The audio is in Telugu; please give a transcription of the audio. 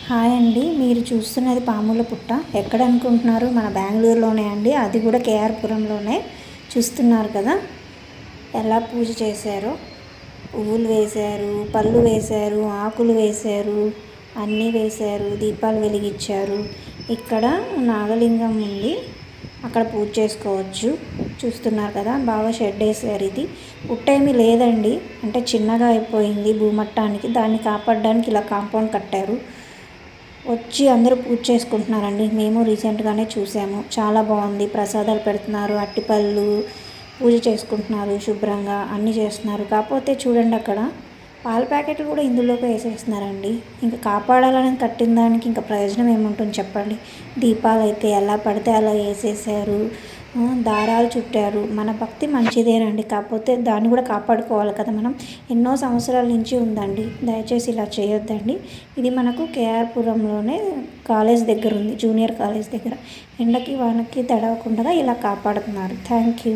హాయ్ అండి, మీరు చూస్తున్నది పాముల పుట్ట. ఎక్కడ అనుకుంటున్నారు? మన బెంగళూరులోనే అండి, అది కూడా కేఆర్పురంలోనే. చూస్తున్నారు కదా ఎలా పూజ చేశారో. పువ్వులు వేశారు, పళ్ళు వేశారు, ఆకులు వేశారు, అన్నీ వేశారు, దీపాలు వెలిగించారు. ఇక్కడ నాగలింగం ఉంది, అక్కడ పూజ చేసుకోవచ్చు. చూస్తున్నారు కదా, బాగా షెడ్ వేసారు. ఇది పుట్టేమీ లేదండి, అంటే చిన్నగా అయిపోయింది భూమట్టానికి. దాన్ని కాపాడడానికి ఇలా కాంపౌండ్ కట్టారు. వచ్చి అందరూ పూజ చేసుకుంటున్నారండి. మేము రీసెంట్గానే చూసాము, చాలా బాగుంది. ప్రసాదాలు పెడుతున్నారు, అట్టిపళ్ళు, పూజ చేసుకుంటున్నారు, శుభ్రంగా అన్నీ చేస్తున్నారు. కాకపోతే చూడండి, అక్కడ పాల ప్యాకెట్లు కూడా ఇందులోకి వేసేస్తున్నారండి. ఇంకా కాపాడాలని కట్టిన దానికి ఇంకా ప్రయోజనం ఏముంటుంది చెప్పండి. దీపాలు అయితే ఎలా పడితే అలా వేసేసారు, దారాలు చుట్టారు. మన భక్తి మంచిదేనండి, కాకపోతే దాన్ని కూడా కాపాడుకోవాలి కదా మనం. ఎన్నో సంవత్సరాల నుంచి ఉందండి, దయచేసి ఇలా చేయొద్దండి. ఇది మనకు కేఆర్పురంలోనే కాలేజ్ దగ్గర ఉంది, జూనియర్ కాలేజ్ దగ్గర. ఎండకి వానకి తడవకుండా ఇలా కాపాడుతున్నారు. Thank you.